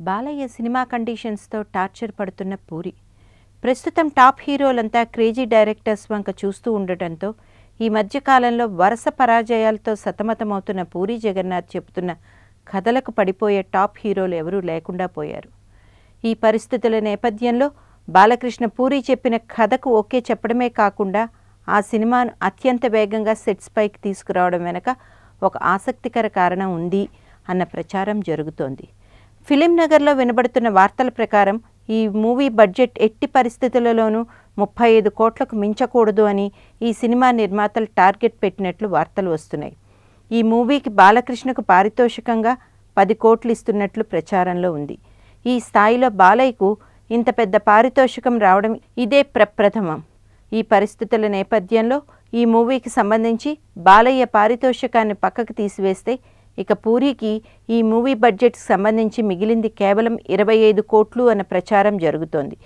Balayya cinema కండిషన్స్తో torture పడుతున్న పూరి ప్రస్తుతం top హీరోలంతా crazy directors వంక చూస్తూ ఉండటంతో ఈ మధ్యకాలంలో వరుస పరాజయాలతో సతమతమవుతున్న పూరి జగన్నాథ్ చెబుతున్న కథలకు పడిపోయే టాప్ హీరోలు ఎవరూ లేకుండా పోయారు. ఈ పరిస్థితుల నేపథ్యంలో బాలకృష్ణ పూరి చెప్పిన కథకు ఓకే చెప్పడమే కాకుండా ఆ సినిమాను అత్యంత వేగంగా సెట్స్ పైకి తీసుకురావడం వెనక ఒక ఆసక్తికర కారణం ఉంది అన్న ప్రచారం జరుగుతోంది. ఫిలిం నగర్లో వినబడుతున్న వార్తల ప్రకారం ఈ మూవీ బడ్జెట్ ఎట్టి పరిస్థితులలోనూ 35 కోట్లకు మించకూడదు అని ఈ సినిమా నిర్మాతలు టార్గెట్ పెట్టినట్లు వార్తలు వస్తున్నాయి. ఈ మూవీకి బాలకృష్ణకు పారితోషికంగా 10 కోట్లు ఇస్తున్నట్లు ప్రచారంలో ఉంది. ఈ స్థాయిలో బాలయ్యకు ఇంత పెద్ద పారితోషికం రావడం ఇదే ప్రప్రథమం. ఈ పరిస్థితుల నేపథ్యంలో ఈ మూవీకి సంబంధించి బాలయ్య పారితోషికాన్ని పక్కకు తీసివేస్తే ఇక పూరికి ఈ మూవీ బడ్జెట్కి సంబంధించి మిగిలింది కేవలం 25 కోట్లు అన్న ప్రచారం జరుగుతోంది.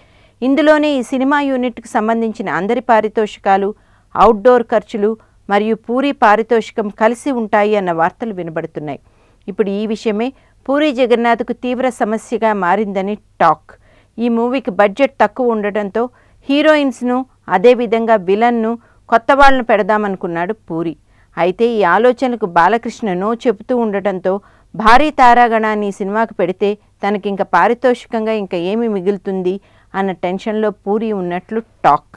ఇందులోనే ఈ సినిమా యూనిట్కు సంబంధించిన అందరి పారితోషికాలు, అవుట్డోర్ ఖర్చులు మరియు పూరి పారితోషికం కలిసి ఉంటాయి అన్న వార్తలు వినబడుతున్నాయి. ఇప్పుడు ఈ విషయమే పూరి జగన్నాథ్కు తీవ్ర సమస్యగా మారిందని టాక్. ఈ మూవీకి బడ్జెట్ తక్కువ ఉండటంతో హీరోయిన్స్ను అదేవిధంగా విలన్ను కొత్త వాళ్ళను పెడదామనుకున్నాడు పూరి. అయితే ఈ ఆలోచనలకు బాలకృష్ణ నో చెబుతూ ఉండటంతో భారీ తారాగణాన్ని ఈ సినిమాకు పెడితే తనకింక పారితోషికంగా ఇంకా ఏమి మిగులుతుంది అన్న టెన్షన్లో పూరి ఉన్నట్లు టాక్.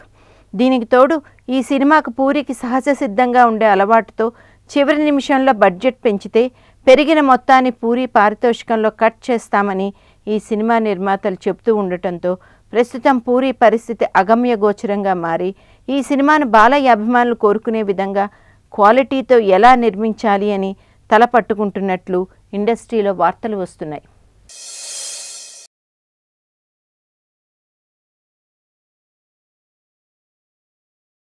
దీనికి తోడు ఈ సినిమాకు పూరికి సహజ సిద్ధంగా ఉండే అలవాటుతో చివరి నిమిషంలో బడ్జెట్ పెంచితే పెరిగిన మొత్తాన్ని పూరి పారితోషికంలో కట్ చేస్తామని ఈ సినిమా నిర్మాతలు చెబుతూ ఉండటంతో ప్రస్తుతం పూరి పరిస్థితి అగమ్యగోచరంగా మారి ఈ సినిమాను బాలయ్య అభిమానులు కోరుకునే విధంగా క్వాలిటీతో ఎలా నిర్మించాలి అని తలపట్టుకుంటున్నట్లు ఇండస్ట్రీలో వార్తలు వస్తున్నాయి.